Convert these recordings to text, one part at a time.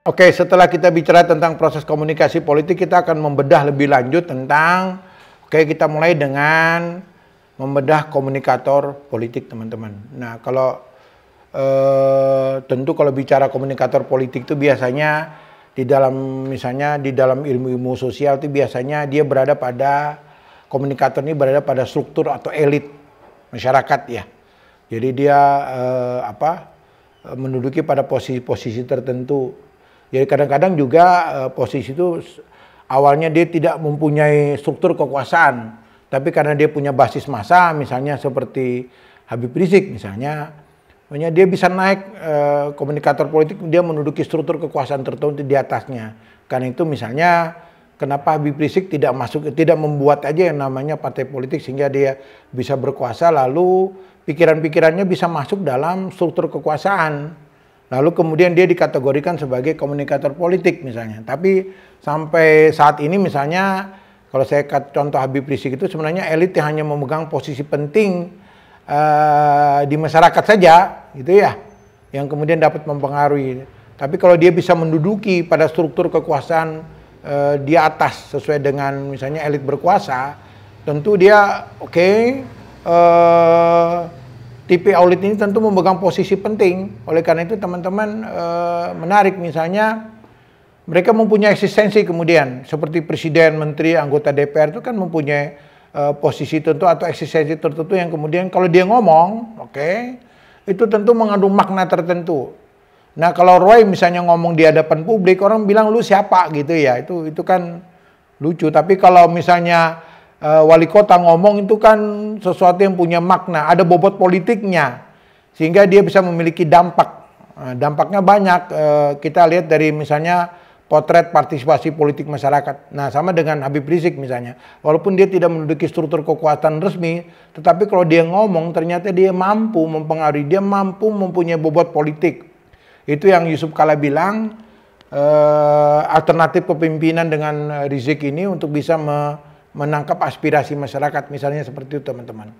Oke, setelah kita bicara tentang proses komunikasi politik, kita akan membedah lebih lanjut tentang, kita mulai dengan membedah komunikator politik, teman-teman. Nah, kalau tentu kalau bicara komunikator politik itu biasanya misalnya di dalam ilmu-ilmu sosial itu biasanya dia komunikator ini berada pada struktur atau elit masyarakat ya. Jadi dia menduduki pada posisi-posisi tertentu. Jadi kadang-kadang juga posisi itu awalnya dia tidak mempunyai struktur kekuasaan, tapi karena dia punya basis massa, misalnya seperti Habib Rizik misalnya dia bisa naik komunikator politik, dia menduduki struktur kekuasaan tertentu di atasnya. Karena itu misalnya kenapa Habib Rizik tidak membuat aja yang namanya partai politik sehingga dia bisa berkuasa, lalu pikiran-pikirannya bisa masuk dalam struktur kekuasaan. Lalu kemudian dia dikategorikan sebagai komunikator politik misalnya. Tapi sampai saat ini misalnya kalau saya contoh Habib Rizik itu sebenarnya elit yang hanya memegang posisi penting di masyarakat saja gitu ya, yang kemudian dapat mempengaruhi. Tapi kalau dia bisa menduduki pada struktur kekuasaan di atas sesuai dengan misalnya elit berkuasa, tentu dia TV Aulit ini tentu memegang posisi penting. Oleh karena itu teman-teman menarik misalnya mereka mempunyai eksistensi kemudian seperti presiden, menteri, anggota DPR itu kan mempunyai posisi tentu atau eksistensi tertentu yang kemudian kalau dia ngomong, itu tentu mengandung makna tertentu. Nah kalau Roy misalnya ngomong di hadapan publik, orang bilang lu siapa gitu ya, itu kan lucu. Tapi kalau misalnya wali kota ngomong itu kan sesuatu yang punya makna, ada bobot politiknya, sehingga dia bisa memiliki dampak. Dampaknya banyak, kita lihat dari misalnya potret partisipasi politik masyarakat. Nah sama dengan Habib Rizik misalnya, walaupun dia tidak menduduki struktur kekuasaan resmi, tetapi kalau dia ngomong ternyata dia mampu mempengaruhi, dia mampu mempunyai bobot politik. Itu yang Yusuf Kala bilang, alternatif kepemimpinan dengan Rizik ini untuk bisa menangkap aspirasi masyarakat, misalnya seperti itu teman-teman.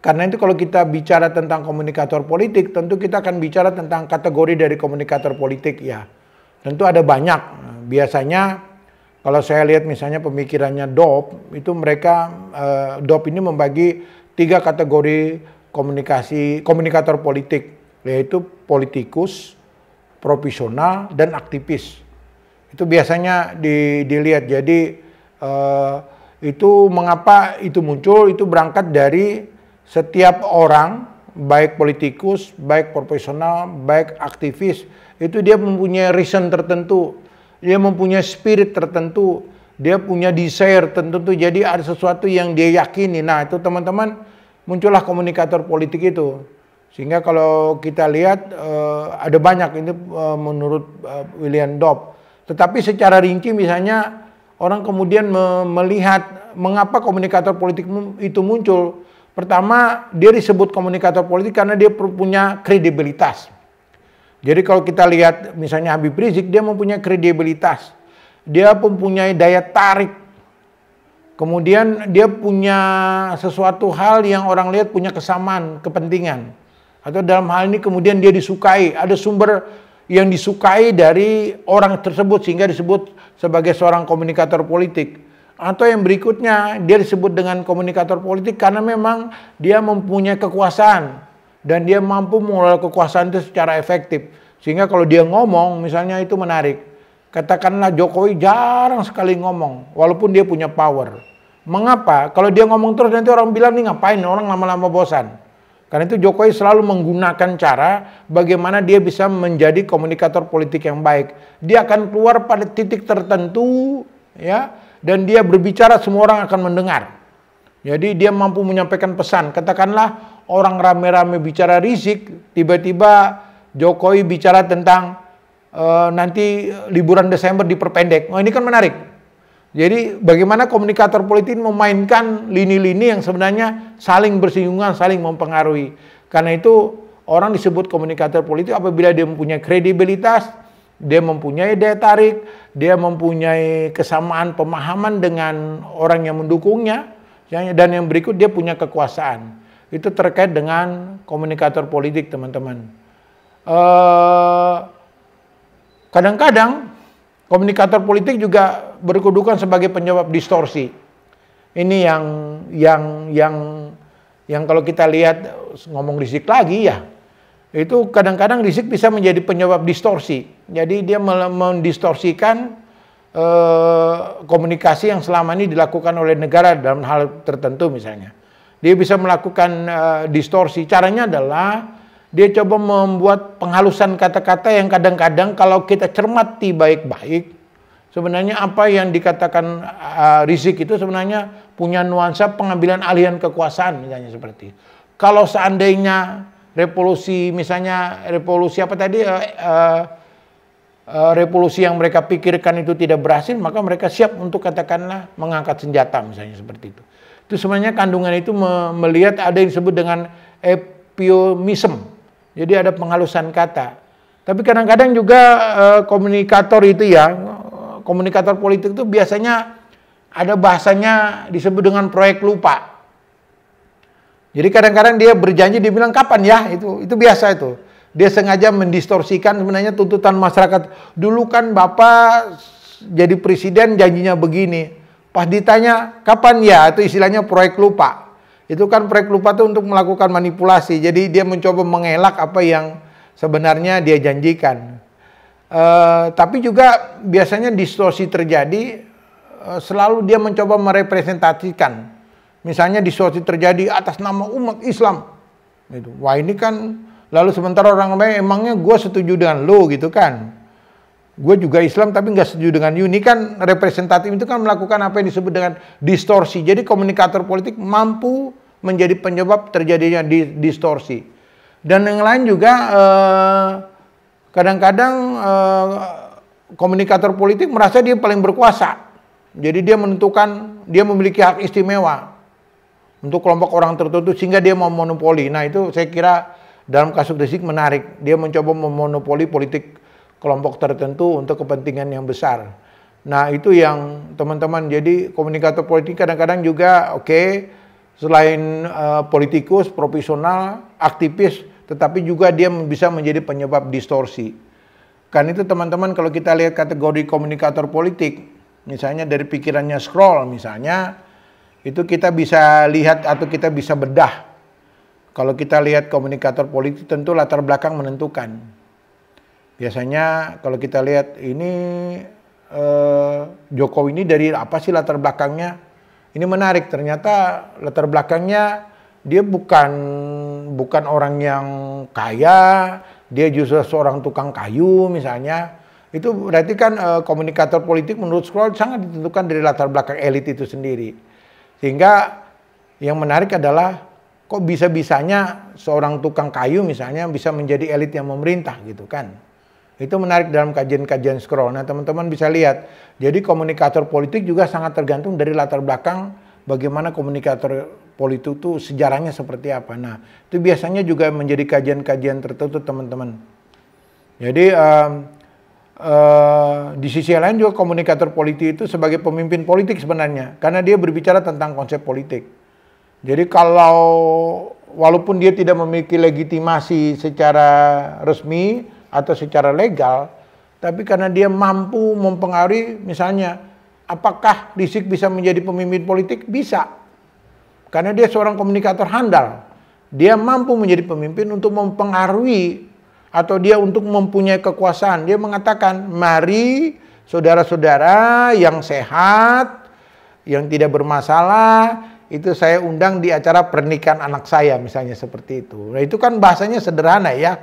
Karena itu kalau kita bicara tentang komunikator politik, tentu kita akan bicara tentang kategori dari komunikator politik ya. Tentu ada banyak. Biasanya kalau saya lihat misalnya pemikirannya DOP, itu mereka DOP ini membagi 3 kategori komunikator politik, yaitu politikus, profesional, dan aktivis. Itu biasanya dilihat. Jadi itu mengapa itu muncul, itu berangkat dari setiap orang, baik politikus, baik profesional, baik aktivis, itu dia mempunyai reason tertentu, dia mempunyai spirit tertentu, dia punya desire tertentu, jadi ada sesuatu yang dia yakini. Nah itu teman-teman, muncullah komunikator politik itu. Sehingga kalau kita lihat ada banyak ini menurut William Dobb. Tetapi secara rinci misalnya orang kemudian melihat mengapa komunikator politik itu muncul. Pertama, dia disebut komunikator politik karena dia punya kredibilitas. Jadi kalau kita lihat misalnya Habib Rizik, dia mempunyai kredibilitas. Dia mempunyai daya tarik. Kemudian dia punya sesuatu hal yang orang lihat punya kesamaan, kepentingan. Atau dalam hal ini kemudian dia disukai. Ada sumber yang disukai dari orang tersebut sehingga disebut sebagai seorang komunikator politik. Atau yang berikutnya dia disebut dengan komunikator politik karena memang dia mempunyai kekuasaan dan dia mampu mengelola kekuasaan itu secara efektif. Sehingga kalau dia ngomong misalnya itu menarik. Katakanlah Jokowi jarang sekali ngomong walaupun dia punya power. Mengapa? Kalau dia ngomong terus nanti orang bilang nih ngapain, orang lama-lama bosan. Karena itu Jokowi selalu menggunakan cara bagaimana dia bisa menjadi komunikator politik yang baik. Dia akan keluar pada titik tertentu ya, dan dia berbicara semua orang akan mendengar. Jadi dia mampu menyampaikan pesan. Katakanlah orang rame-rame bicara Rizik, tiba-tiba Jokowi bicara tentang nanti liburan Desember diperpendek. Oh ini kan menarik. Jadi bagaimana komunikator politik memainkan lini-lini yang sebenarnya saling bersinggungan, saling mempengaruhi. Karena itu orang disebut komunikator politik apabila dia mempunyai kredibilitas, dia mempunyai daya tarik, dia mempunyai kesamaan pemahaman dengan orang yang mendukungnya, dan yang berikut dia punya kekuasaan. Itu terkait dengan komunikator politik teman-teman. kadang-kadang komunikator politik juga berkedudukan sebagai penyebab distorsi. Ini yang kalau kita lihat ngomong Rizik lagi ya, itu kadang-kadang Rizik bisa menjadi penyebab distorsi. Jadi dia mendistorsikan komunikasi yang selama ini dilakukan oleh negara dalam hal tertentu misalnya. Dia bisa melakukan distorsi. Caranya adalah dia coba membuat penghalusan kata-kata yang kadang-kadang kalau kita cermati baik-baik, sebenarnya apa yang dikatakan Rizik itu sebenarnya punya nuansa pengambilan alihan kekuasaan misalnya seperti itu. Kalau seandainya revolusi misalnya revolusi apa tadi revolusi yang mereka pikirkan itu tidak berhasil, maka mereka siap untuk katakanlah mengangkat senjata misalnya seperti itu. Itu sebenarnya kandungan itu melihat ada yang disebut dengan euphemism. Jadi ada penghalusan kata. Tapi kadang-kadang juga komunikator itu ya, komunikator politik itu biasanya ada bahasanya disebut dengan proyek lupa. Jadi kadang-kadang dia berjanji, dia bilang kapan ya, itu biasa itu. Dia sengaja mendistorsikan sebenarnya tuntutan masyarakat. Dulu kan Bapak jadi presiden janjinya begini. Pas ditanya kapan ya, itu istilahnya proyek lupa. Itu kan proyek lupa itu untuk melakukan manipulasi. Jadi dia mencoba mengelak apa yang sebenarnya dia janjikan. Tapi juga biasanya distorsi terjadi selalu dia mencoba merepresentasikan. Misalnya distorsi terjadi atas nama umat Islam. Gitu. Wah ini kan, lalu sementara orang lain emangnya gue setuju dengan lo gitu kan. Gue juga Islam tapi nggak setuju dengan you. Ini kan representatif itu kan melakukan apa yang disebut dengan distorsi. Jadi komunikator politik mampu menjadi penyebab terjadinya distorsi. Dan yang lain juga kadang-kadang komunikator politik merasa dia paling berkuasa. Jadi dia menentukan, dia memiliki hak istimewa untuk kelompok orang tertentu sehingga dia mau monopoli. Nah itu saya kira dalam kasus Rizik menarik. Dia mencoba memonopoli politik kelompok tertentu untuk kepentingan yang besar. Nah itu yang teman-teman, jadi komunikator politik kadang-kadang juga selain politikus, profesional, aktivis, tetapi juga dia bisa menjadi penyebab distorsi. Kan itu teman-teman kalau kita lihat kategori komunikator politik, misalnya dari pikirannya scroll misalnya, itu kita bisa lihat atau kita bisa bedah. Kalau kita lihat komunikator politik tentu latar belakang menentukan. Biasanya kalau kita lihat ini Jokowi ini dari apa sih latar belakangnya? Ini menarik, ternyata latar belakangnya dia bukan orang yang kaya, dia justru seorang tukang kayu misalnya. Itu berarti kan komunikator politik menurut Scroll sangat ditentukan dari latar belakang elit itu sendiri. Sehingga yang menarik adalah kok bisa-bisanya seorang tukang kayu misalnya bisa menjadi elit yang memerintah gitu kan. Itu menarik dalam kajian-kajian Scroll. Nah teman-teman bisa lihat. Jadi komunikator politik juga sangat tergantung dari latar belakang bagaimana komunikator politik itu sejarahnya seperti apa. Nah itu biasanya juga menjadi kajian-kajian tertentu teman-teman. Jadi di sisi lain juga komunikator politik itu sebagai pemimpin politik sebenarnya. Karena dia berbicara tentang konsep politik. Jadi kalau walaupun dia tidak memiliki legitimasi secara resmi atau secara legal, tapi karena dia mampu mempengaruhi misalnya apakah Rizik bisa menjadi pemimpin politik? Bisa. Karena dia seorang komunikator handal. Dia mampu menjadi pemimpin untuk mempengaruhi atau dia untuk mempunyai kekuasaan. Dia mengatakan, mari saudara-saudara yang sehat, yang tidak bermasalah, itu saya undang di acara pernikahan anak saya, misalnya seperti itu. Nah itu kan bahasanya sederhana ya.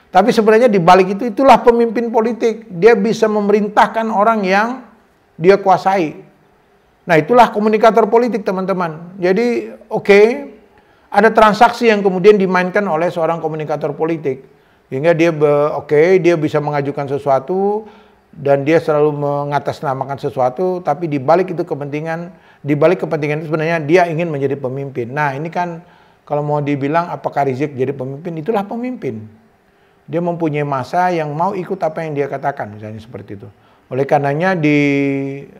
Tapi sebenarnya di balik itu, itulah pemimpin politik. Dia bisa memerintahkan orang yang dia kuasai. Nah itulah komunikator politik teman-teman. Jadi ada transaksi yang kemudian dimainkan oleh seorang komunikator politik. Sehingga dia dia bisa mengajukan sesuatu dan dia selalu mengatasnamakan sesuatu, tapi di balik itu kepentingan, di balik kepentingan itu sebenarnya dia ingin menjadi pemimpin. Nah, ini kan kalau mau dibilang apakah Rizik jadi pemimpin, itulah pemimpin. Dia mempunyai massa yang mau ikut apa yang dia katakan, misalnya seperti itu. Oleh karenanya di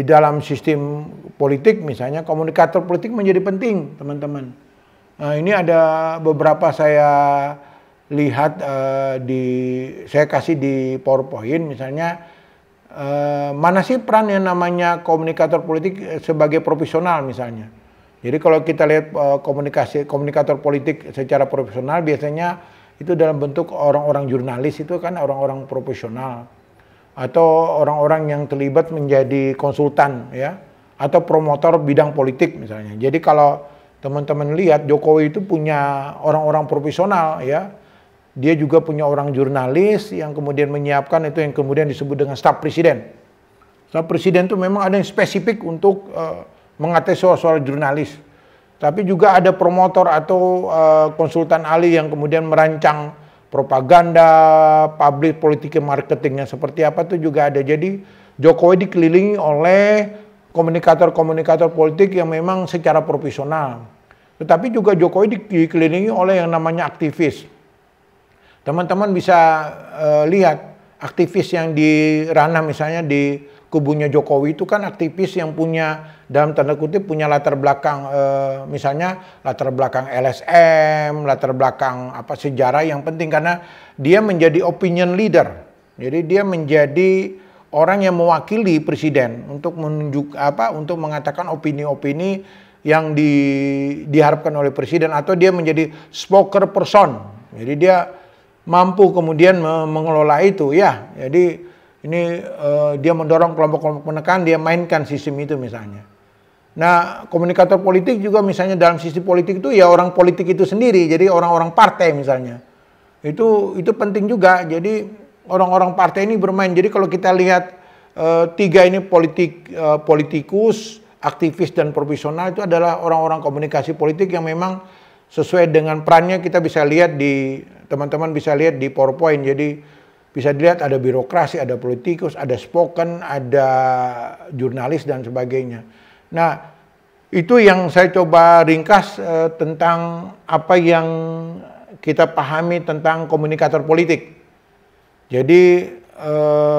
dalam sistem politik misalnya komunikator politik menjadi penting, teman-teman. Nah, ini ada beberapa saya lihat saya kasih di PowerPoint misalnya, mana sih peran yang namanya komunikator politik sebagai profesional misalnya. Jadi kalau kita lihat komunikator politik secara profesional biasanya itu dalam bentuk orang-orang jurnalis, itu kan orang-orang profesional atau orang-orang yang terlibat menjadi konsultan ya, atau promotor bidang politik misalnya. Jadi kalau teman-teman lihat Jokowi itu punya orang-orang profesional ya, dia juga punya orang jurnalis yang kemudian menyiapkan, itu yang kemudian disebut dengan staf presiden. Staf presiden itu memang ada yang spesifik untuk mengatasi soal jurnalis. Tapi juga ada promotor atau konsultan ahli yang kemudian merancang propaganda, public politik marketingnya seperti apa itu juga ada. Jadi Jokowi dikelilingi oleh komunikator-komunikator politik yang memang secara profesional. Tetapi juga Jokowi dikelilingi oleh yang namanya aktivis. Teman-teman bisa lihat aktivis yang di ranah misalnya di kubunya Jokowi itu kan aktivis yang punya, dalam tanda kutip, punya latar belakang misalnya latar belakang LSM, latar belakang sejarah yang penting karena dia menjadi opinion leader. Jadi dia menjadi orang yang mewakili presiden untuk untuk mengatakan opini-opini yang diharapkan oleh presiden, atau dia menjadi spokesperson. Jadi dia mampu kemudian mengelola itu ya. Jadi ini dia mendorong kelompok-kelompok menekan, dia mainkan sistem itu misalnya. Nah, komunikator politik juga misalnya dalam sisi politik itu ya orang politik itu sendiri, jadi orang-orang partai misalnya. Itu penting juga. Jadi orang-orang partai ini bermain. Jadi kalau kita lihat tiga ini politikus, aktivis dan profesional itu adalah orang-orang komunikasi politik yang memang sesuai dengan perannya. Kita bisa lihat teman-teman bisa lihat di PowerPoint. Jadi bisa dilihat ada birokrasi, ada politikus, ada spoken, ada jurnalis dan sebagainya. Nah, itu yang saya coba ringkas tentang apa yang kita pahami tentang komunikator politik. Jadi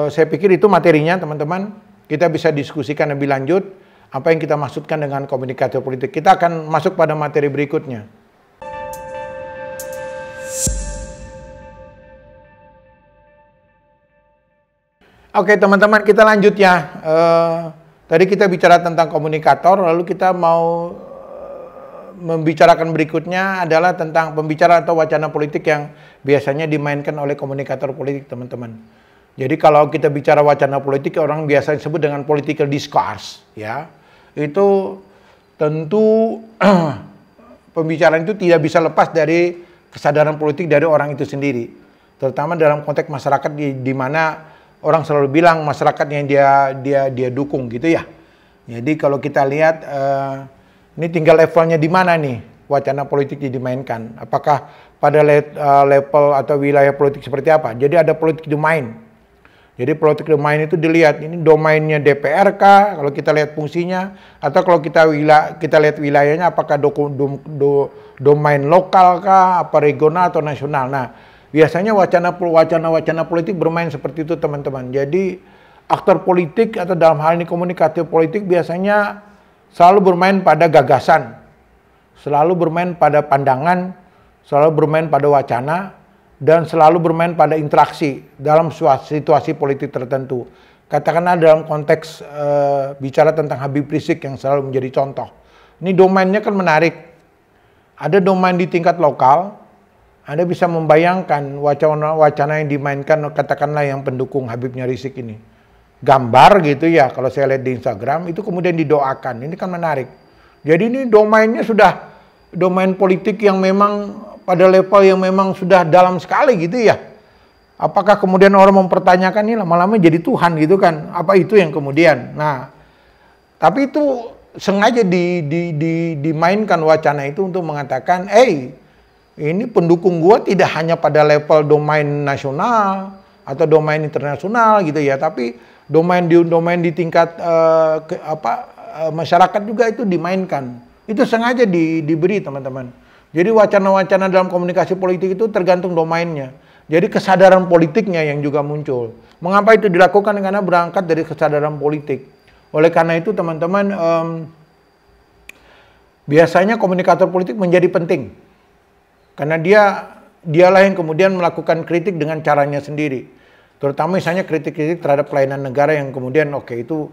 saya pikir itu materinya teman-teman. Kita bisa diskusikan lebih lanjut apa yang kita maksudkan dengan komunikator politik. Kita akan masuk pada materi berikutnya. Oke teman-teman, kita lanjut ya. Tadi kita bicara tentang komunikator, lalu kita mau membicarakan berikutnya adalah tentang pembicara atau wacana politik yang biasanya dimainkan oleh komunikator politik teman-teman. Jadi kalau kita bicara wacana politik, orang biasa disebut dengan political discourse ya. Itu tentu pembicaraan itu tidak bisa lepas dari kesadaran politik dari orang itu sendiri. Terutama dalam konteks masyarakat di mana orang selalu bilang masyarakat yang dia dukung gitu ya. Jadi kalau kita lihat ini tinggal levelnya di mana nih wacana politik dimainkan. Apakah pada level atau wilayah politik seperti apa? Jadi ada politik domain. Jadi politik domain itu dilihat ini domainnya DPR kah? Kalau kita lihat fungsinya, atau kalau kita lihat wilayahnya apakah domain lokal kah, apa regional atau nasional. Nah, biasanya wacana politik bermain seperti itu teman-teman. Jadi aktor politik atau dalam hal ini komunikator politik biasanya selalu bermain pada gagasan, selalu bermain pada pandangan, selalu bermain pada wacana, dan selalu bermain pada interaksi dalam situasi politik tertentu. Katakanlah dalam konteks bicara tentang Habib Rizik yang selalu menjadi contoh. Ini domainnya kan menarik. Ada domain di tingkat lokal. Anda bisa membayangkan wacana yang dimainkan katakanlah yang pendukung Habibnya Rizik ini. Gambar gitu ya, kalau saya lihat di Instagram, itu kemudian didoakan. Ini kan menarik. Jadi ini domainnya sudah domain politik yang memang pada level yang memang sudah dalam sekali gitu ya. Apakah kemudian orang mempertanyakan ini lama-lama jadi Tuhan gitu kan? Apa itu yang kemudian? Nah, tapi itu sengaja dimainkan wacana itu untuk mengatakan, ini pendukung gua tidak hanya pada level domain nasional atau domain internasional gitu ya, tapi domain di tingkat masyarakat juga itu dimainkan. Itu sengaja diberi teman-teman. Jadi wacana-wacana dalam komunikasi politik itu tergantung domainnya. Jadi kesadaran politiknya yang juga muncul. Mengapa itu dilakukan? Karena berangkat dari kesadaran politik. Oleh karena itu teman-teman, biasanya komunikator politik menjadi penting. Karena dia dialah yang kemudian melakukan kritik dengan caranya sendiri. Terutama misalnya kritik-kritik terhadap pelayanan negara yang kemudian itu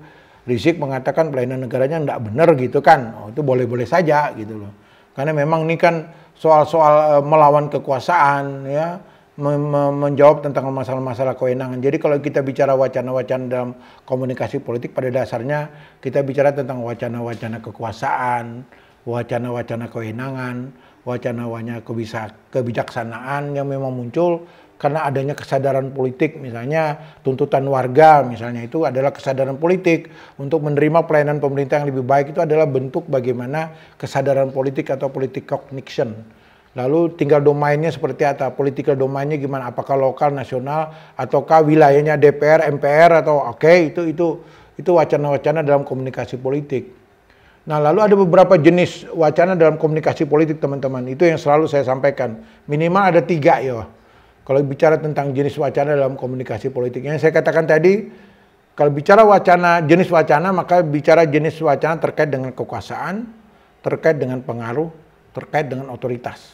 Rizik mengatakan pelayanan negaranya enggak benar gitu kan. Oh, itu boleh-boleh saja gitu loh. Karena memang ini kan soal-soal melawan kekuasaan ya, menjawab tentang masalah-masalah kewenangan. Jadi kalau kita bicara wacana-wacana dalam komunikasi politik, pada dasarnya kita bicara tentang wacana-wacana kekuasaan, wacana-wacana kewenangan, wacana-wacana kebijaksanaan yang memang muncul karena adanya kesadaran politik. Misalnya tuntutan warga misalnya itu adalah kesadaran politik untuk menerima pelayanan pemerintah yang lebih baik, itu adalah bentuk bagaimana kesadaran politik atau politik cognition. Lalu tinggal domainnya seperti apa, political domainnya gimana, apakah lokal, nasional, ataukah wilayahnya DPR, MPR, atau itu wacana-wacana dalam komunikasi politik. Nah, lalu ada beberapa jenis wacana dalam komunikasi politik, teman-teman. Itu yang selalu saya sampaikan. Minimal ada 3 ya. Kalau bicara tentang jenis wacana dalam komunikasi politik. Yang saya katakan tadi, kalau bicara wacana, jenis wacana, maka bicara jenis wacana terkait dengan kekuasaan, terkait dengan pengaruh, terkait dengan otoritas.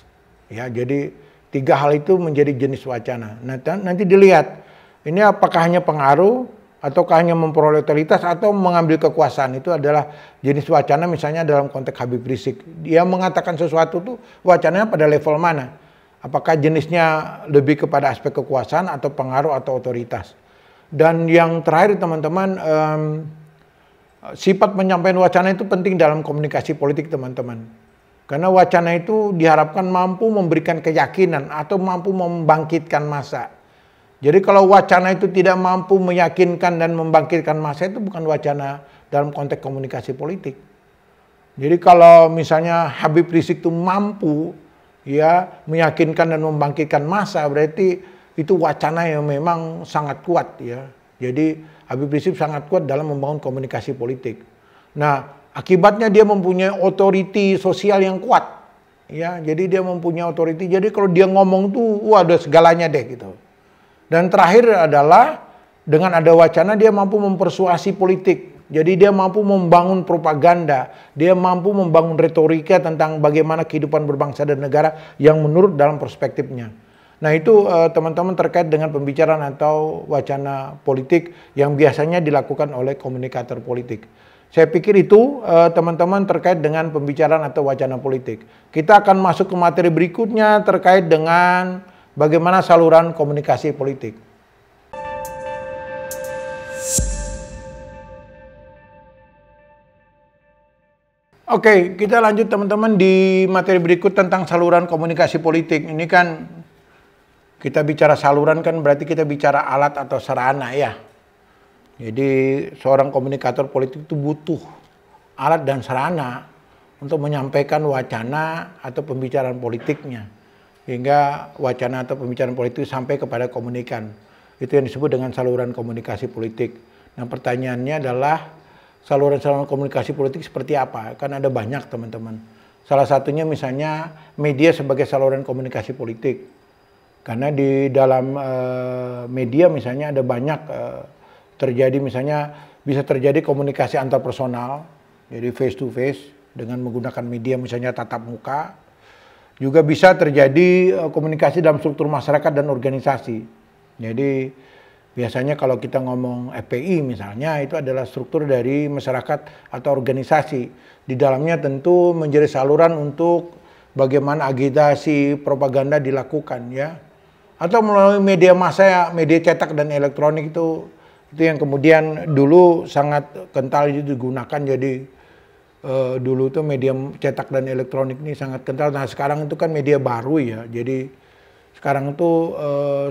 Ya, jadi 3 hal itu menjadi jenis wacana. Nanti dilihat, ini apakah hanya pengaruh, ataukah hanya memperoleh otoritas, atau mengambil kekuasaan. Itu adalah jenis wacana misalnya dalam konteks Habib Rizik. Dia mengatakan sesuatu tuh wacananya pada level mana? Apakah jenisnya lebih kepada aspek kekuasaan atau pengaruh atau otoritas. Dan yang terakhir teman-teman, sifat penyampaian wacana itu penting dalam komunikasi politik teman-teman. Karena wacana itu diharapkan mampu memberikan keyakinan atau mampu membangkitkan massa. Jadi kalau wacana itu tidak mampu meyakinkan dan membangkitkan massa, itu bukan wacana dalam konteks komunikasi politik. Jadi kalau misalnya Habib Rizik itu mampu ya meyakinkan dan membangkitkan massa, berarti itu wacana yang memang sangat kuat ya. Jadi Habib Rizik sangat kuat dalam membangun komunikasi politik. Nah, akibatnya dia mempunyai otoriti sosial yang kuat ya. Jadi dia mempunyai otoriti. Jadi kalau dia ngomong tuh ada segalanya deh gitu. Dan terakhir adalah dengan ada wacana dia mampu mempersuasi politik. Jadi dia mampu membangun propaganda, dia mampu membangun retorika tentang bagaimana kehidupan berbangsa dan negara yang menurut dalam perspektifnya. Nah itu teman-teman terkait dengan pembicaraan atau wacana politik yang biasanya dilakukan oleh komunikator politik. Saya pikir itu teman-teman terkait dengan pembicaraan atau wacana politik. Kita akan masuk ke materi berikutnya terkait dengan bagaimana saluran komunikasi politik. Oke, kita lanjut teman-teman di materi berikut tentang saluran komunikasi politik. Ini kan kita bicara saluran kan berarti kita bicara alat atau sarana ya. Jadi seorang komunikator politik itu butuh alat dan sarana untuk menyampaikan wacana atau pembicaraan politiknya. Hingga wacana atau pembicaraan politik sampai kepada komunikan. Itu yang disebut dengan saluran komunikasi politik. Nah pertanyaannya adalah saluran-saluran komunikasi politik seperti apa? Kan ada banyak teman-teman. Salah satunya misalnya media sebagai saluran komunikasi politik. Karena di dalam media misalnya ada banyak terjadi misalnya bisa terjadi komunikasi antar personal. Jadi face to face dengan menggunakan media misalnya tatap muka. Juga bisa terjadi komunikasi dalam struktur masyarakat dan organisasi. Jadi biasanya kalau kita ngomong FPI misalnya itu adalah struktur dari masyarakat atau organisasi. Di dalamnya tentu menjadi saluran untuk bagaimana agitasi propaganda dilakukan ya. Atau melalui media massa, media cetak dan elektronik itu yang kemudian dulu sangat kental itu digunakan. Jadi dulu tuh media cetak dan elektronik ini sangat kental. Nah sekarang itu kan media baru ya. Jadi sekarang itu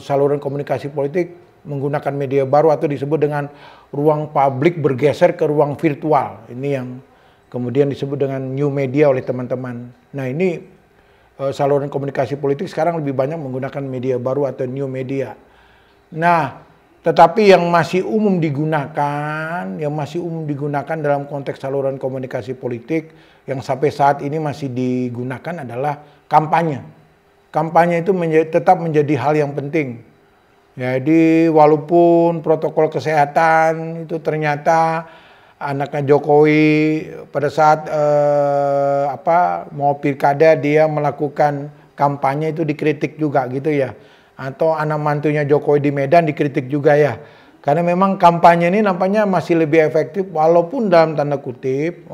saluran komunikasi politik menggunakan media baru atau disebut dengan ruang publik bergeser ke ruang virtual. Ini yang kemudian disebut dengan new media oleh teman-teman. Nah ini saluran komunikasi politik sekarang lebih banyak menggunakan media baru atau new media. Nah tetapi yang masih umum digunakan dalam konteks saluran komunikasi politik yang sampai saat ini masih digunakan adalah kampanye. Kampanye itu tetap menjadi hal yang penting. Jadi walaupun protokol kesehatan itu ternyata anaknya Jokowi pada saat mau pilkada dia melakukan kampanye itu dikritik juga gitu ya. Atau anak mantunya Jokowi di Medan dikritik juga ya. Karena memang kampanye ini nampaknya masih lebih efektif walaupun dalam tanda kutip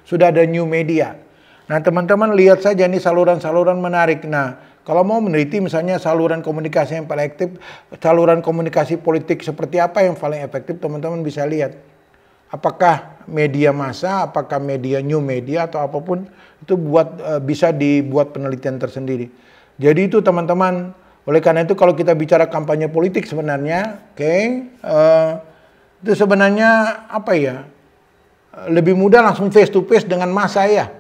sudah ada new media. Nah teman-teman lihat saja nih saluran-saluran menarik. Nah kalau mau meneliti misalnya saluran komunikasi yang paling efektif, saluran komunikasi politik seperti apa yang paling efektif, teman-teman bisa lihat. Apakah media massa, apakah media new media atau apapun itu bisa dibuat penelitian tersendiri. Jadi itu teman-teman, oleh karena itu kalau kita bicara kampanye politik sebenarnya, itu sebenarnya apa ya, lebih mudah langsung face to face dengan massa ya.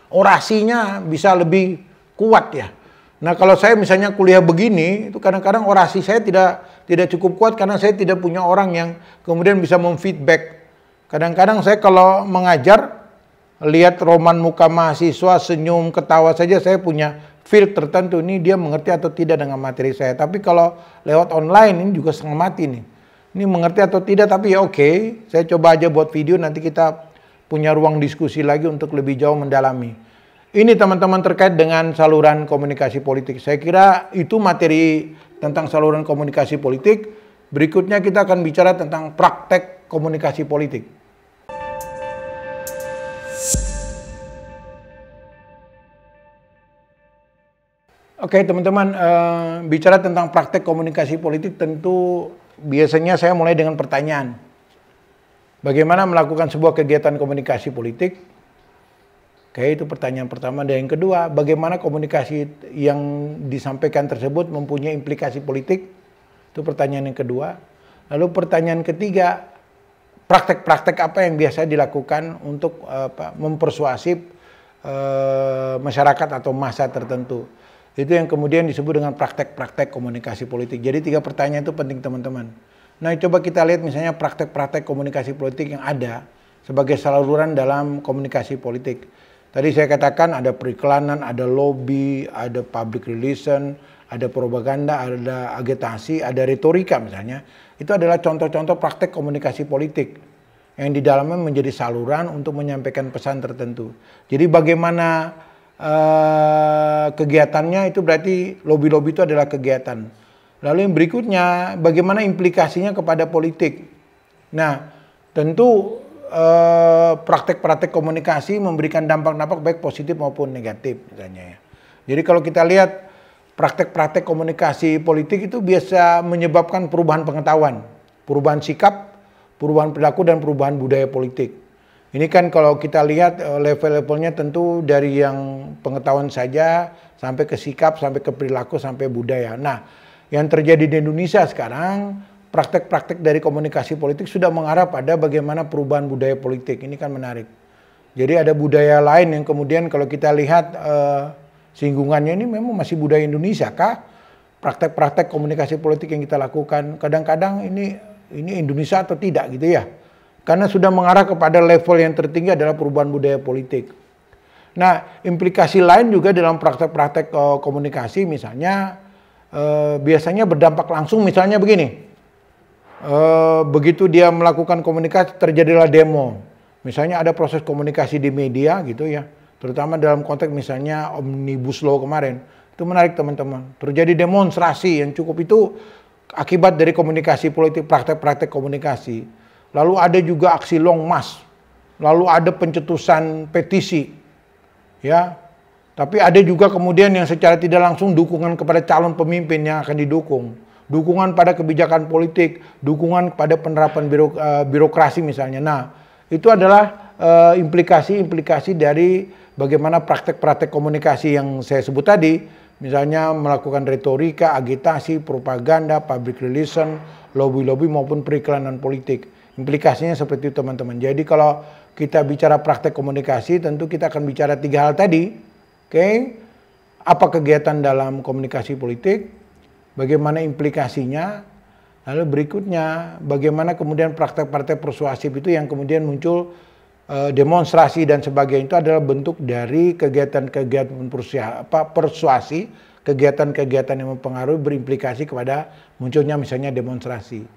Orasinya bisa lebih kuat ya. Nah kalau saya misalnya kuliah begini, itu kadang-kadang orasi saya tidak cukup kuat karena saya tidak punya orang yang kemudian bisa memfeedback. Kadang-kadang saya kalau mengajar, lihat roman muka mahasiswa, senyum, ketawa saja saya punya feel tertentu, ini dia mengerti atau tidak dengan materi saya. Tapi kalau lewat online ini juga setengah mati nih. Ini mengerti atau tidak, tapi ya oke, saya coba aja buat video, nanti kita punya ruang diskusi lagi untuk lebih jauh mendalami. Ini teman-teman terkait dengan saluran komunikasi politik. Saya kira itu materi tentang saluran komunikasi politik. Berikutnya kita akan bicara tentang praktek komunikasi politik. Oke teman-teman, bicara tentang praktek komunikasi politik tentu biasanya saya mulai dengan pertanyaan. Bagaimana melakukan sebuah kegiatan komunikasi politik? Oke, itu pertanyaan pertama. Dan yang kedua, bagaimana komunikasi yang disampaikan tersebut mempunyai implikasi politik? Itu pertanyaan yang kedua. Lalu pertanyaan ketiga, praktek-praktek apa yang biasa dilakukan untuk mempersuasif masyarakat atau massa tertentu? Itu yang kemudian disebut dengan praktek-praktek komunikasi politik. Jadi 3 pertanyaan itu penting teman-teman. Nah coba kita lihat misalnya praktek-praktek komunikasi politik yang ada sebagai saluran dalam komunikasi politik. Tadi saya katakan ada periklanan, ada lobby, ada public relation, ada propaganda, ada agitasi, ada retorika misalnya. Itu adalah contoh-contoh praktek komunikasi politik yang di dalamnya menjadi saluran untuk menyampaikan pesan tertentu. Jadi bagaimana kegiatannya itu berarti lobby-lobby itu adalah kegiatan. Lalu yang berikutnya bagaimana implikasinya kepada politik. Nah tentu praktek-praktek komunikasi memberikan dampak-dampak baik positif maupun negatif misalnya ya. Jadi kalau kita lihat praktek-praktek komunikasi politik itu biasa menyebabkan perubahan pengetahuan, perubahan sikap, perubahan perilaku dan perubahan budaya politik. Ini kan kalau kita lihat level-levelnya tentu dari yang pengetahuan saja sampai ke sikap, sampai ke perilaku, sampai budaya. Nah, yang terjadi di Indonesia sekarang, praktek-praktek dari komunikasi politik sudah mengarah pada bagaimana perubahan budaya politik. Ini kan menarik. Jadi ada budaya lain yang kemudian kalau kita lihat singgungannya ini memang masih budaya Indonesia kah? Praktek-praktek komunikasi politik yang kita lakukan kadang-kadang ini Indonesia atau tidak gitu ya. Karena sudah mengarah kepada level yang tertinggi adalah perubahan budaya politik. Nah, implikasi lain juga dalam praktek-praktek komunikasi misalnya biasanya berdampak langsung, misalnya begini, begitu dia melakukan komunikasi terjadilah demo, misalnya ada proses komunikasi di media gitu ya, terutama dalam konteks misalnya Omnibus Law kemarin, itu menarik teman-teman, terjadi demonstrasi yang cukup itu akibat dari komunikasi politik, praktek-praktek komunikasi, lalu ada juga aksi long march, lalu ada pencetusan petisi, ya. Tapi ada juga kemudian yang secara tidak langsung dukungan kepada calon pemimpin yang akan didukung. Dukungan pada kebijakan politik, dukungan kepada penerapan birokrasi misalnya. Nah, itu adalah implikasi-implikasi dari bagaimana praktek-praktek komunikasi yang saya sebut tadi. Misalnya melakukan retorika, agitasi, propaganda, public relation, lobby-lobby maupun periklanan politik. Implikasinya seperti itu teman-teman. Jadi kalau kita bicara praktek komunikasi tentu kita akan bicara 3 hal tadi. Oke, apa kegiatan dalam komunikasi politik, bagaimana implikasinya, lalu berikutnya bagaimana kemudian praktek-praktek persuasif itu yang kemudian muncul demonstrasi dan sebagainya itu adalah bentuk dari kegiatan-kegiatan persuasi, kegiatan-kegiatan yang mempengaruhi berimplikasi kepada munculnya misalnya demonstrasi.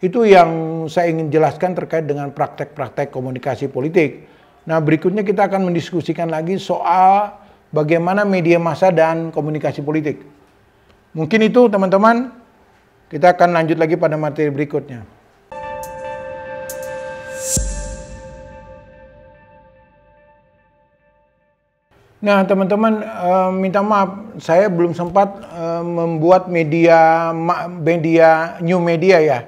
Itu yang saya ingin jelaskan terkait dengan praktek-praktek komunikasi politik. Nah berikutnya kita akan mendiskusikan lagi soal bagaimana media massa dan komunikasi politik. Mungkin itu teman-teman, kita akan lanjut lagi pada materi berikutnya. Nah teman-teman, minta maaf, saya belum sempat membuat new media ya.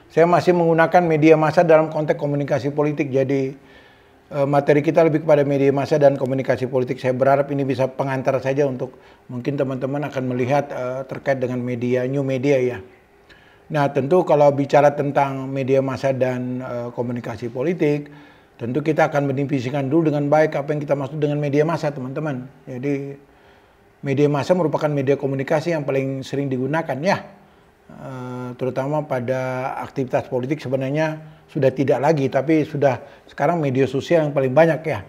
Saya masih menggunakan media massa dalam konteks komunikasi politik. Jadi materi kita lebih kepada media massa dan komunikasi politik. Saya berharap ini bisa pengantar saja untuk mungkin teman-teman akan melihat terkait dengan new media ya. Nah tentu kalau bicara tentang media massa dan komunikasi politik, tentu kita akan mendefinisikan dulu dengan baik apa yang kita maksud dengan media massa, teman-teman. Jadi media massa merupakan media komunikasi yang paling sering digunakan ya, terutama pada aktivitas politik. Sebenarnya sudah tidak lagi, tapi sudah sekarang media sosial yang paling banyak ya.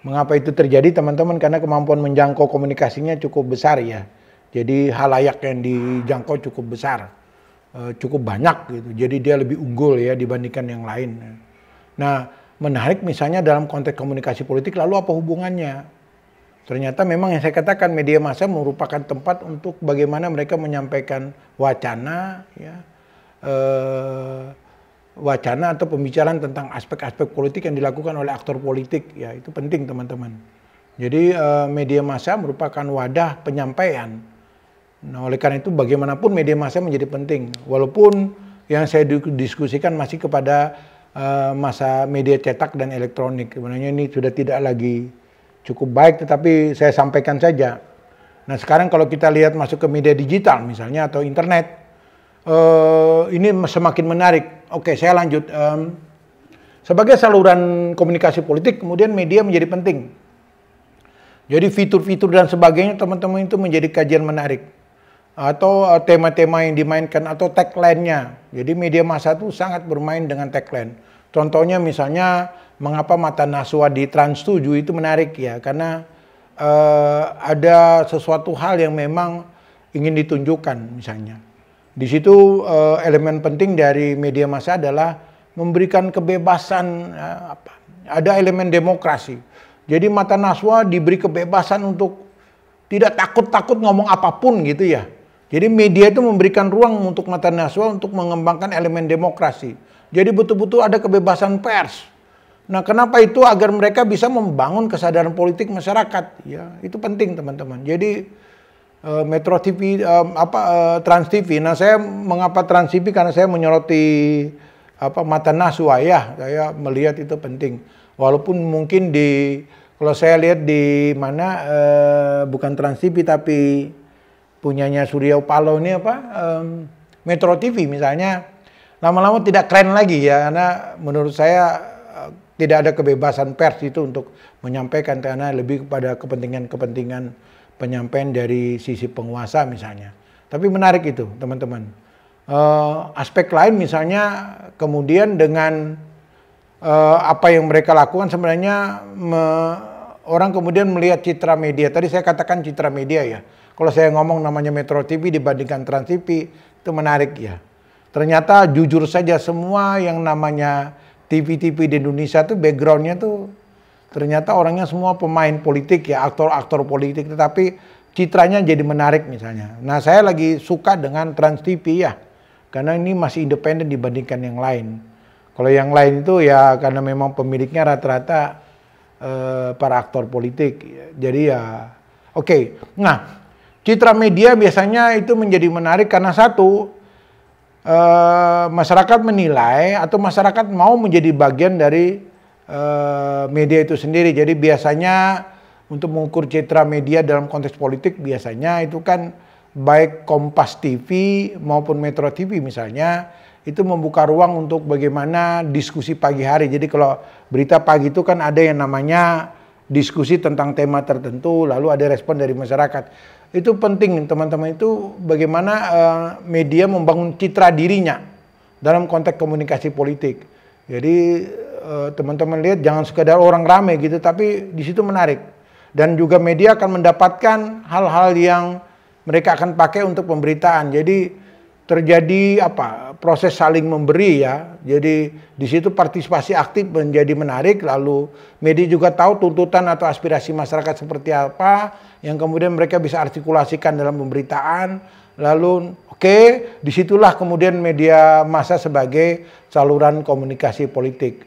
Mengapa itu terjadi, teman-teman? Karena kemampuan menjangkau komunikasinya cukup besar ya. Jadi halayak yang dijangkau cukup besar, cukup banyak gitu. Jadi dia lebih unggul ya dibandingkan yang lain. Nah menarik misalnya dalam konteks komunikasi politik, lalu apa hubungannya? Ternyata memang yang saya katakan media massa merupakan tempat untuk bagaimana mereka menyampaikan wacana, ya, wacana atau pembicaraan tentang aspek-aspek politik yang dilakukan oleh aktor politik. Ya itu penting teman-teman. Jadi media massa merupakan wadah penyampaian. Nah oleh karena itu bagaimanapun media massa menjadi penting. Walaupun yang saya diskusikan masih kepada masa media cetak dan elektronik. Sebenarnya ini sudah tidak lagi cukup baik, tetapi saya sampaikan saja. Nah sekarang kalau kita lihat masuk ke media digital misalnya atau internet, ini semakin menarik. Oke, saya lanjut. Sebagai saluran komunikasi politik, kemudian media menjadi penting. Jadi fitur-fitur dan sebagainya teman-teman itu menjadi kajian menarik. Atau tema-tema yang dimainkan atau tagline-nya. Jadi media massa itu sangat bermain dengan tagline. Contohnya misalnya mengapa Mata Naswa di Trans 7 itu menarik ya, karena ada sesuatu hal yang memang ingin ditunjukkan misalnya. Di situ elemen penting dari media massa adalah memberikan kebebasan, ada elemen demokrasi. Jadi Mata Naswa diberi kebebasan untuk tidak takut-takut ngomong apapun gitu ya. Jadi media itu memberikan ruang untuk Mata Naswa untuk mengembangkan elemen demokrasi. Jadi betul-betul ada kebebasan pers. Nah, kenapa itu? Agar mereka bisa membangun kesadaran politik masyarakat. Ya, itu penting teman-teman. Jadi Metro TV, Trans TV. Nah, saya mengapa Trans TV? Karena saya menyoroti Mata Naswa ya. Saya melihat itu penting. Walaupun mungkin kalau saya lihat di mana bukan Trans TV tapi punyanya Surya Paloh ini Metro TV misalnya, lama-lama tidak keren lagi ya, karena menurut saya tidak ada kebebasan pers itu untuk menyampaikan, karena lebih kepada kepentingan penyampaian dari sisi penguasa misalnya. Tapi menarik itu teman-teman. Aspek lain misalnya kemudian dengan apa yang mereka lakukan sebenarnya orang kemudian melihat citra media. Tadi saya katakan citra media ya. Kalau saya ngomong namanya Metro TV dibandingkan Trans TV, itu menarik ya. Ternyata jujur saja semua yang namanya TV-TV di Indonesia tuh backgroundnya tuh ternyata orangnya semua pemain politik ya, aktor-aktor politik, tetapi citranya jadi menarik misalnya. Nah saya lagi suka dengan Trans TV ya, karena ini masih independen dibandingkan yang lain. Kalau yang lain itu ya karena memang pemiliknya rata-rata para aktor politik, jadi ya oke. Nah citra media biasanya itu menjadi menarik karena satu, masyarakat menilai atau masyarakat mau menjadi bagian dari media itu sendiri. Jadi biasanya untuk mengukur citra media dalam konteks politik biasanya itu kan baik Kompas TV maupun Metro TV misalnya itu membuka ruang untuk bagaimana diskusi pagi hari. Jadi kalau berita pagi itu kan ada yang namanya diskusi tentang tema tertentu, lalu ada respon dari masyarakat. Itu penting teman-teman, itu bagaimana media membangun citra dirinya dalam konteks komunikasi politik. Jadi teman-teman lihat jangan sekedar orang ramai gitu, tapi di situ menarik. Dan juga media akan mendapatkan hal-hal yang mereka akan pakai untuk pemberitaan. Jadi terjadi proses saling memberi ya. Jadi di situ partisipasi aktif menjadi menarik, lalu media juga tahu tuntutan atau aspirasi masyarakat seperti apa yang kemudian mereka bisa artikulasikan dalam pemberitaan. Lalu disitulah kemudian media massa sebagai saluran komunikasi politik.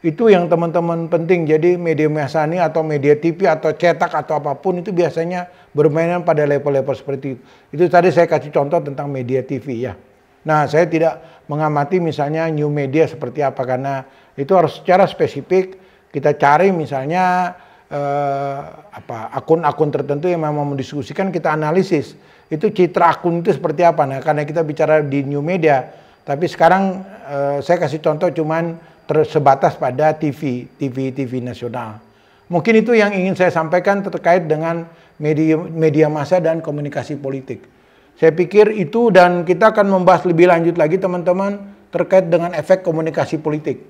Itu yang teman-teman penting. Jadi media massa ini atau media TV atau cetak atau apapun itu biasanya bermainan pada level-level seperti itu. Itu tadi saya kasih contoh tentang media TV ya. Nah, saya tidak mengamati misalnya new media seperti apa karena itu harus secara spesifik kita cari misalnya akun-akun tertentu yang memang mendiskusikan, kita analisis. Itu citra akun itu seperti apa. Nah, karena kita bicara di new media, tapi sekarang saya kasih contoh cuman tersebatas pada TV nasional. Mungkin itu yang ingin saya sampaikan terkait dengan media massa dan komunikasi politik. Saya pikir itu, dan kita akan membahas lebih lanjut lagi teman-teman terkait dengan efek komunikasi politik.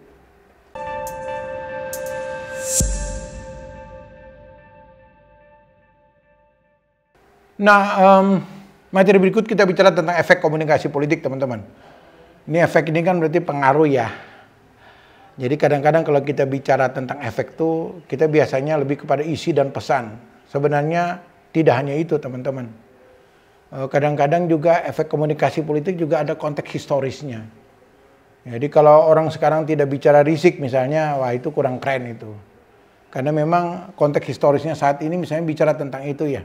Nah, materi berikut kita bicara tentang efek komunikasi politik teman-teman. Ini efek ini kan berarti pengaruh ya. Jadi kadang-kadang kalau kita bicara tentang efek itu, kita biasanya lebih kepada isi dan pesan. Sebenarnya tidak hanya itu teman-teman. Kadang-kadang juga efek komunikasi politik juga ada konteks historisnya. Jadi kalau orang sekarang tidak bicara risik misalnya, wah itu kurang keren itu. Karena memang konteks historisnya saat ini misalnya bicara tentang itu ya.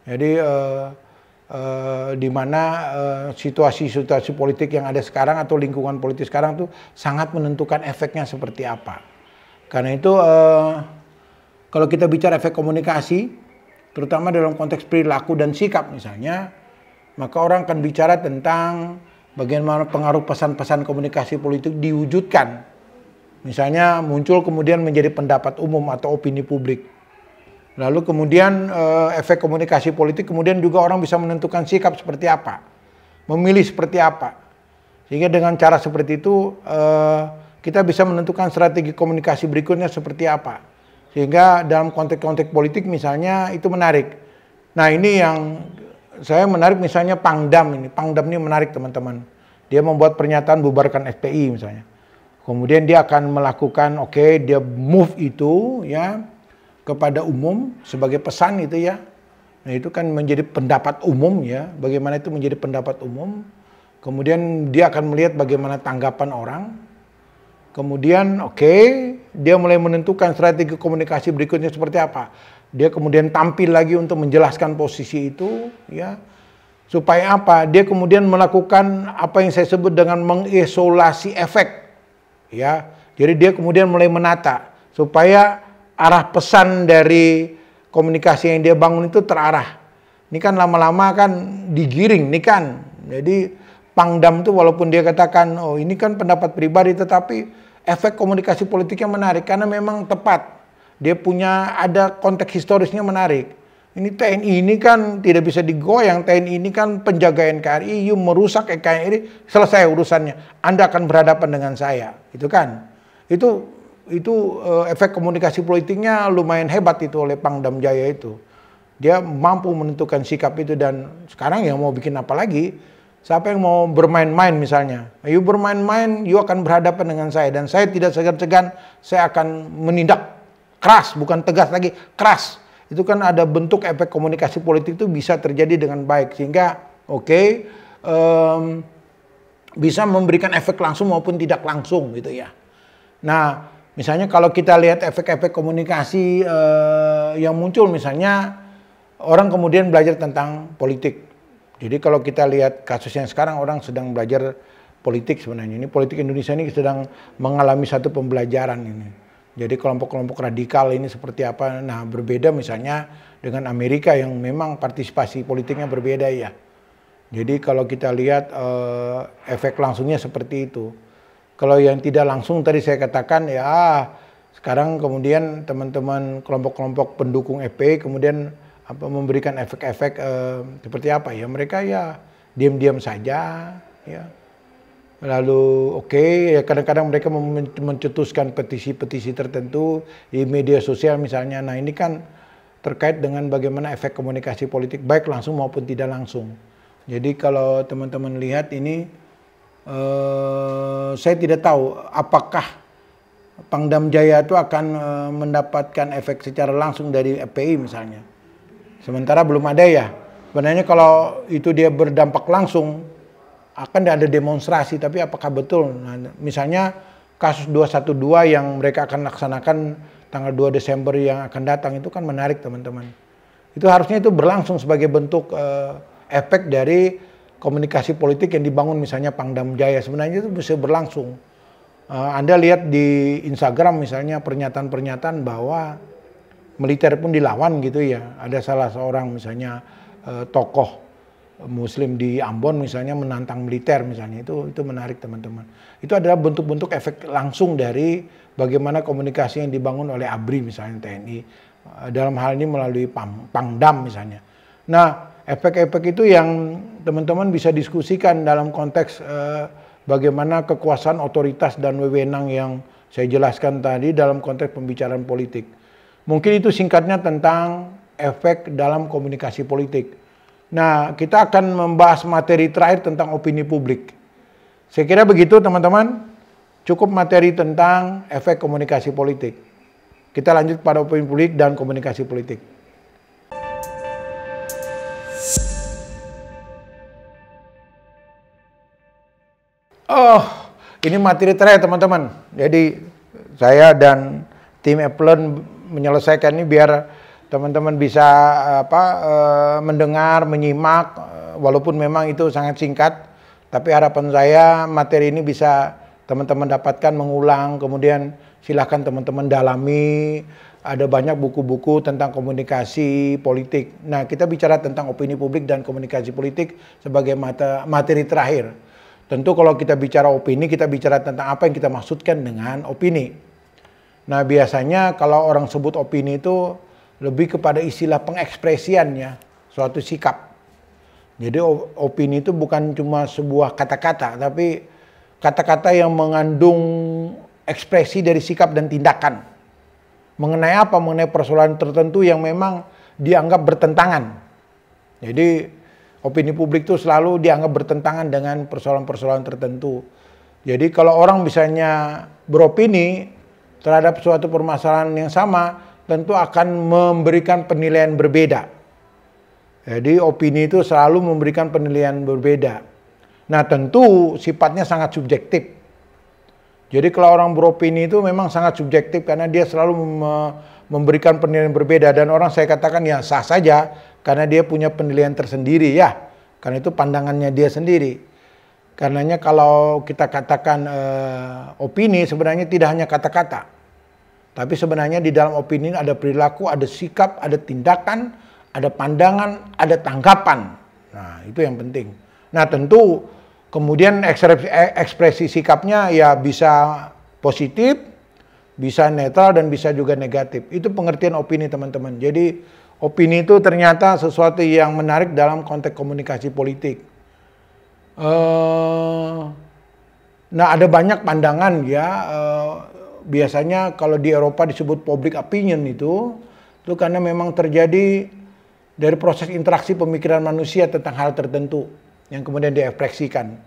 Jadi di mana situasi-situasi politik yang ada sekarang atau lingkungan politik sekarang tuh sangat menentukan efeknya seperti apa. Karena itu kalau kita bicara efek komunikasi, terutama dalam konteks perilaku dan sikap misalnya, maka orang akan bicara tentang bagaimana pengaruh pesan-pesan komunikasi politik diwujudkan. Misalnya muncul kemudian menjadi pendapat umum atau opini publik. Lalu kemudian efek komunikasi politik kemudian juga orang bisa menentukan sikap seperti apa, memilih seperti apa. Sehingga dengan cara seperti itu kita bisa menentukan strategi komunikasi berikutnya seperti apa. Sehingga dalam konteks-konteks politik misalnya itu menarik. Nah ini yang saya menarik misalnya Pangdam ini. Pangdam ini menarik teman-teman. Dia membuat pernyataan bubarkan FPI misalnya. Kemudian dia akan melakukan dia move itu ya kepada umum sebagai pesan itu ya. Nah itu kan menjadi pendapat umum ya. Bagaimana itu menjadi pendapat umum. Kemudian dia akan melihat bagaimana tanggapan orang. Kemudian dia mulai menentukan strategi komunikasi berikutnya seperti apa. Dia kemudian tampil lagi untuk menjelaskan posisi itu ya. Supaya apa? Dia kemudian melakukan apa yang saya sebut dengan mengisolasi efek. Ya. Jadi dia kemudian mulai menata supaya arah pesan dari komunikasi yang dia bangun itu terarah. Ini kan lama-lama kan digiring nih kan. Jadi Pangdam itu walaupun dia katakan ini kan pendapat pribadi, tetapi efek komunikasi politiknya menarik karena memang tepat. Dia ada konteks historisnya menarik. Ini TNI ini kan tidak bisa digoyang. TNI ini kan penjaga NKRI, merusak NKRI, selesai urusannya. Anda akan berhadapan dengan saya, gitu kan? Itu efek komunikasi politiknya lumayan hebat itu oleh Pangdam Jaya itu. Dia mampu menentukan sikap itu, dan sekarang yang mau bikin apa lagi? Siapa yang mau bermain-main misalnya? You bermain-main, you akan berhadapan dengan saya. Dan saya tidak segan-segan, saya akan menindak keras, bukan tegas lagi, keras. Itu kan ada bentuk efek komunikasi politik itu bisa terjadi dengan baik. Sehingga bisa memberikan efek langsung maupun tidak langsung gitu ya. Nah, misalnya kalau kita lihat efek-efek komunikasi yang muncul, misalnya orang kemudian belajar tentang politik. Jadi kalau kita lihat kasusnya sekarang, orang sedang belajar politik sebenarnya. Ini politik Indonesia ini sedang mengalami satu pembelajaran ini. Jadi kelompok-kelompok radikal ini seperti apa. Nah berbeda misalnya dengan Amerika yang memang partisipasi politiknya berbeda ya. Jadi kalau kita lihat efek langsungnya seperti itu. Kalau yang tidak langsung tadi saya katakan ya, sekarang kemudian teman-teman kelompok-kelompok pendukung FPI kemudian memberikan efek-efek seperti apa ya, mereka ya diam-diam saja ya. Lalu ya kadang-kadang mereka mencetuskan petisi-petisi tertentu di media sosial misalnya. Nah ini kan terkait dengan bagaimana efek komunikasi politik baik langsung maupun tidak langsung. Jadi kalau teman-teman lihat ini, saya tidak tahu apakah Pangdam Jaya itu akan mendapatkan efek secara langsung dari FPI misalnya. Sementara belum ada ya. Sebenarnya kalau itu dia berdampak langsung, akan ada demonstrasi, tapi apakah betul? Nah, misalnya kasus 212 yang mereka akan laksanakan tanggal 2 Desember yang akan datang itu kan menarik teman-teman. Itu harusnya itu berlangsung sebagai bentuk efek dari komunikasi politik yang dibangun misalnya Pangdam Jaya. Sebenarnya itu bisa berlangsung. Anda lihat di Instagram misalnya pernyataan-pernyataan bahwa militer pun dilawan gitu ya. Ada salah seorang misalnya tokoh Muslim di Ambon misalnya menantang militer misalnya, itu menarik teman-teman. Itu adalah bentuk-bentuk efek langsung dari bagaimana komunikasi yang dibangun oleh ABRI misalnya TNI dalam hal ini melalui Pangdam misalnya. Nah, efek-efek itu yang teman-teman bisa diskusikan dalam konteks bagaimana kekuasaan, otoritas, dan wewenang yang saya jelaskan tadi dalam konteks pembicaraan politik. Mungkin itu singkatnya tentang efek dalam komunikasi politik. Nah, kita akan membahas materi terakhir tentang opini publik. Saya kira begitu teman-teman. Cukup materi tentang efek komunikasi politik. Kita lanjut pada opini publik dan komunikasi politik. Oh, ini materi terakhir teman-teman. Jadi saya dan tim Eplearn menyelesaikan ini biar teman-teman bisa mendengar, menyimak, walaupun memang itu sangat singkat. Tapi harapan saya materi ini bisa teman-teman dapatkan, mengulang, kemudian silahkan teman-teman dalami. Ada banyak buku-buku tentang komunikasi politik. Nah, kita bicara tentang opini publik dan komunikasi politik sebagai materi terakhir. Tentu kalau kita bicara opini, kita bicara tentang apa yang kita maksudkan dengan opini. Nah, biasanya kalau orang sebut opini itu lebih kepada istilah pengekspresiannya, suatu sikap. Jadi opini itu bukan cuma sebuah kata-kata, tapi kata-kata yang mengandung ekspresi dari sikap dan tindakan. Mengenai apa? Mengenai persoalan tertentu yang memang dianggap bertentangan. Jadi opini publik itu selalu dianggap bertentangan dengan persoalan-persoalan tertentu. Jadi kalau orang misalnya beropini terhadap suatu permasalahan yang sama, tentu akan memberikan penilaian berbeda. Jadi opini itu selalu memberikan penilaian berbeda. Nah, tentu sifatnya sangat subjektif. Jadi kalau orang beropini itu memang sangat subjektif karena dia selalu memberikan penilaian berbeda, dan orang saya katakan ya sah saja karena dia punya penilaian tersendiri ya. Karena itu pandangannya dia sendiri. Karenanya kalau kita katakan opini sebenarnya tidak hanya kata-kata. Tapi sebenarnya di dalam opini ada perilaku, ada sikap, ada tindakan, ada pandangan, ada tanggapan. Nah, itu yang penting. Nah, tentu kemudian ekspresi sikapnya ya bisa positif, bisa netral, dan bisa juga negatif. Itu pengertian opini teman-teman. Jadi opini itu ternyata sesuatu yang menarik dalam konteks komunikasi politik. Nah, ada banyak pandangan ya. Biasanya kalau di Eropa disebut public opinion itu karena memang terjadi dari proses interaksi pemikiran manusia tentang hal tertentu yang kemudian diekspresikan.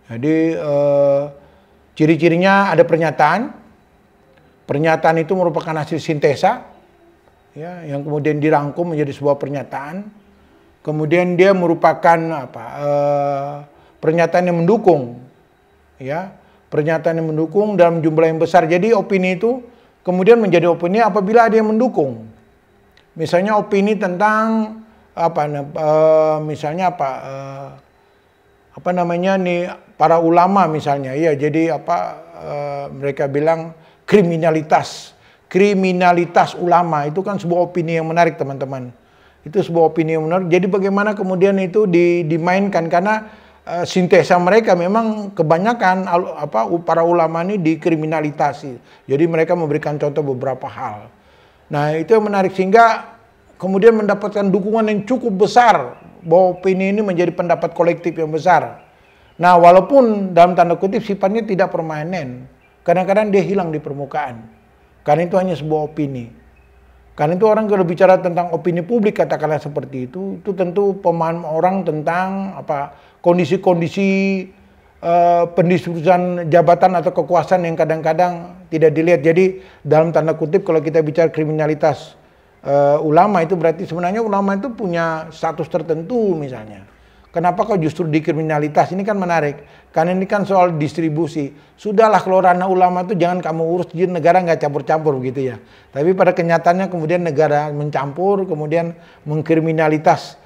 Jadi ciri-cirinya ada pernyataan. Pernyataan itu merupakan hasil sintesa, ya, yang kemudian dirangkum menjadi sebuah pernyataan. Kemudian dia merupakan pernyataan yang mendukung, ya. Pernyataan yang mendukung dalam jumlah yang besar. Jadi opini itu kemudian menjadi opini apabila ada yang mendukung. Misalnya opini tentang para ulama misalnya. Ya, jadi mereka bilang kriminalitas ulama itu kan sebuah opini yang menarik teman-teman. Itu sebuah opini yang menarik. Jadi bagaimana kemudian itu dimainkan karena sintesa mereka memang kebanyakan para ulama ini dikriminalisasi. Jadi mereka memberikan contoh beberapa hal. Nah, itu yang menarik sehingga kemudian mendapatkan dukungan yang cukup besar bahwa opini ini menjadi pendapat kolektif yang besar. Nah, walaupun dalam tanda kutip sifatnya tidak permanen, kadang-kadang dia hilang di permukaan. Karena itu hanya sebuah opini. Karena itu orang kalau bicara tentang opini publik katakanlah seperti itu tentu pemahaman orang tentang kondisi-kondisi pendistribusian jabatan atau kekuasaan yang kadang-kadang tidak dilihat. Jadi dalam tanda kutip kalau kita bicara kriminalitas ulama itu berarti sebenarnya ulama itu punya status tertentu misalnya. Kenapa kok justru dikriminalitas? Ini kan menarik. Karena ini kan soal distribusi. Sudahlah kalau ranah ulama itu jangan kamu urus, jadi negara nggak campur-campur begitu ya. Tapi pada kenyataannya kemudian negara mencampur, kemudian mengkriminalitas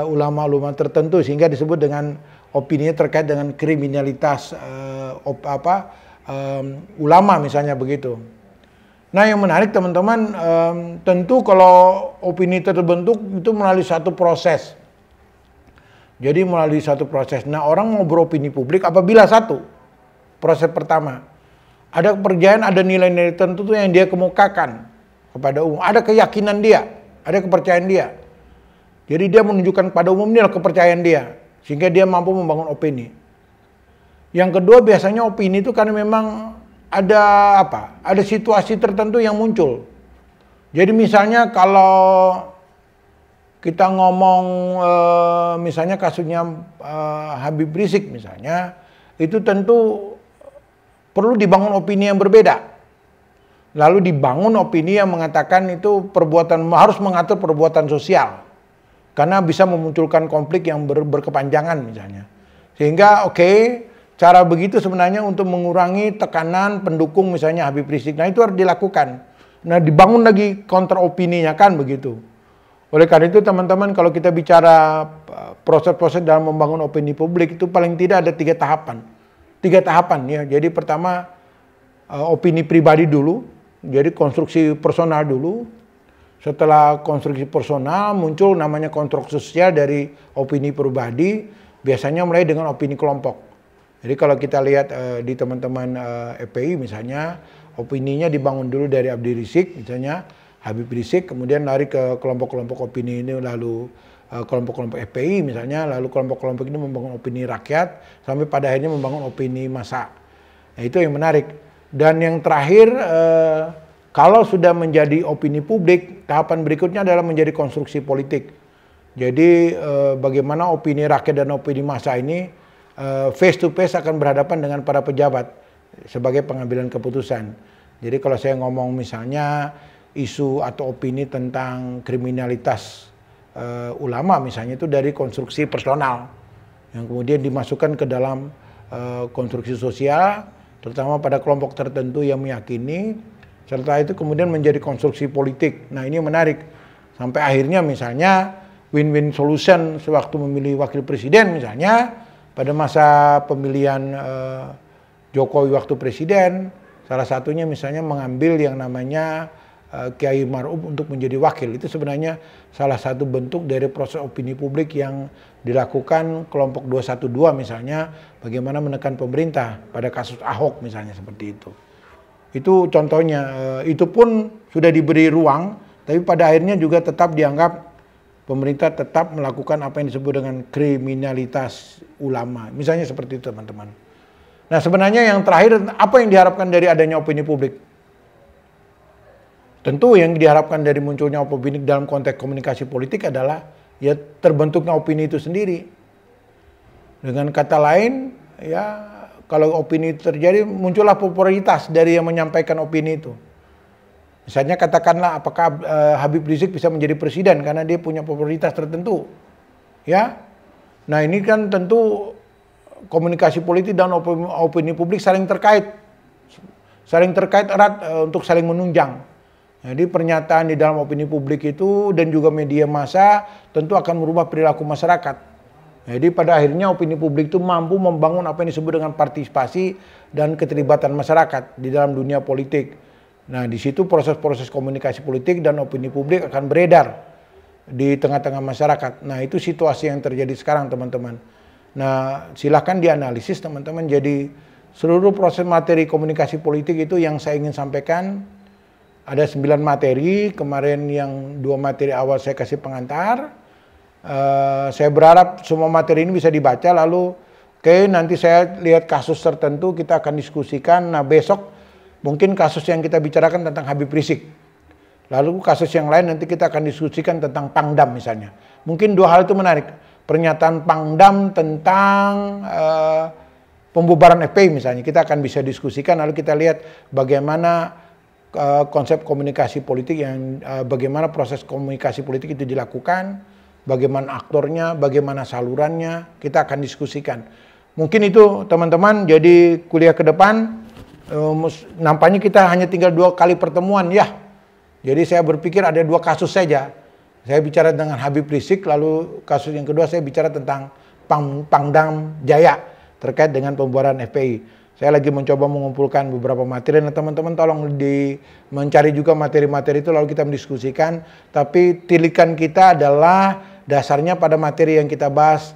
ulama-ulama tertentu sehingga disebut dengan opininya terkait dengan kriminalitas ulama misalnya begitu. Nah yang menarik teman-teman, tentu kalau opini terbentuk itu melalui satu proses. Jadi melalui satu proses. Nah orang mau beropini publik apabila satu, proses pertama, ada kepercayaan, ada nilai-nilai tertentu yang dia kemukakan kepada umum. Ada keyakinan dia, ada kepercayaan dia. Jadi dia menunjukkan pada umum nilai kepercayaan dia. Sehingga dia mampu membangun opini. Yang kedua biasanya opini itu karena memang ada ada situasi tertentu yang muncul. Jadi misalnya kalau kita ngomong misalnya kasusnya Habib Rizik misalnya, itu tentu perlu dibangun opini yang berbeda. Lalu dibangun opini yang mengatakan itu harus mengatur perbuatan sosial. Karena bisa memunculkan konflik yang berkepanjangan misalnya. Sehingga cara begitu sebenarnya untuk mengurangi tekanan pendukung misalnya Habib Rizik. Nah itu harus dilakukan. Nah dibangun lagi counter opininya kan begitu. Oleh karena itu teman-teman kalau kita bicara proses-proses dalam membangun opini publik itu paling tidak ada 3 tahapan. 3 tahapan ya. Jadi pertama opini pribadi dulu. Jadi konstruksi personal dulu. Setelah konstruksi personal muncul namanya konstruksi sosial dari opini pribadi. Biasanya mulai dengan opini kelompok. Jadi kalau kita lihat di teman-teman FPI misalnya opininya dibangun dulu dari Habib Rizik misalnya. Habib Rizik kemudian lari ke kelompok-kelompok opini ini lalu kelompok-kelompok FPI misalnya lalu kelompok-kelompok ini membangun opini rakyat sampai pada akhirnya membangun opini massa. Nah, itu yang menarik. Dan yang terakhir kalau sudah menjadi opini publik tahapan berikutnya adalah menjadi konstruksi politik. Jadi bagaimana opini rakyat dan opini massa ini face to face akan berhadapan dengan para pejabat sebagai pengambilan keputusan. Jadi kalau saya ngomong misalnya isu atau opini tentang kriminalitas ulama misalnya itu dari konstruksi personal yang kemudian dimasukkan ke dalam konstruksi sosial terutama pada kelompok tertentu yang meyakini serta itu kemudian menjadi konstruksi politik. Nah ini menarik sampai akhirnya misalnya win-win solution sewaktu memilih wakil presiden misalnya pada masa pemilihan Jokowi waktu presiden salah satunya misalnya mengambil yang namanya Kiai Maruf untuk menjadi wakil. Itu sebenarnya salah satu bentuk dari proses opini publik yang dilakukan kelompok 212 misalnya bagaimana menekan pemerintah pada kasus Ahok misalnya seperti itu. Itu contohnya, itu pun sudah diberi ruang tapi pada akhirnya juga tetap dianggap pemerintah tetap melakukan apa yang disebut dengan kriminalitas ulama. Misalnya seperti itu teman-teman. Nah sebenarnya yang terakhir apa yang diharapkan dari adanya opini publik? Tentu yang diharapkan dari munculnya opini dalam konteks komunikasi politik adalah ya terbentuknya opini itu sendiri. Dengan kata lain, ya kalau opini itu terjadi muncullah popularitas dari yang menyampaikan opini itu. Misalnya katakanlah apakah Habib Rizik bisa menjadi presiden karena dia punya popularitas tertentu. Ya. Nah, ini kan tentu komunikasi politik dan opini publik saling terkait. Saling terkait erat untuk saling menunjang. Jadi pernyataan di dalam opini publik itu dan juga media massa tentu akan merubah perilaku masyarakat. Jadi pada akhirnya opini publik itu mampu membangun apa yang disebut dengan partisipasi dan keterlibatan masyarakat di dalam dunia politik. Nah di situ proses-proses komunikasi politik dan opini publik akan beredar di tengah-tengah masyarakat. Nah itu situasi yang terjadi sekarang teman-teman. Nah silahkan dianalisis teman-teman. Jadi seluruh proses materi komunikasi politik itu yang saya ingin sampaikan. Ada 9 materi, kemarin yang 2 materi awal saya kasih pengantar. Saya berharap semua materi ini bisa dibaca lalu nanti saya lihat kasus tertentu kita akan diskusikan. Nah besok mungkin kasus yang kita bicarakan tentang Habib Rizik. Lalu kasus yang lain nanti kita akan diskusikan tentang Pangdam misalnya. Mungkin dua hal itu menarik. Pernyataan Pangdam tentang pembubaran FPI misalnya. Kita akan bisa diskusikan, lalu kita lihat bagaimana konsep komunikasi politik bagaimana proses komunikasi politik itu dilakukan, bagaimana aktornya, bagaimana salurannya, kita akan diskusikan. Mungkin itu teman-teman, jadi kuliah ke depan, nampaknya kita hanya tinggal 2 kali pertemuan ya. Jadi saya berpikir ada 2 kasus saja. Saya bicara dengan Habib Rizik, lalu kasus yang kedua saya bicara tentang Pangdam Jaya terkait dengan pembubaran FPI. Saya lagi mencoba mengumpulkan beberapa materi, dan teman-teman tolong mencari juga materi-materi itu lalu kita mendiskusikan. Tapi tilikan kita adalah dasarnya pada materi yang kita bahas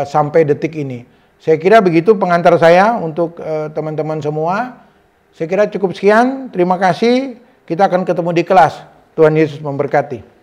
sampai detik ini. Saya kira begitu pengantar saya untuk teman-teman semua. Saya kira cukup sekian. Terima kasih. Kita akan ketemu di kelas. Tuhan Yesus memberkati.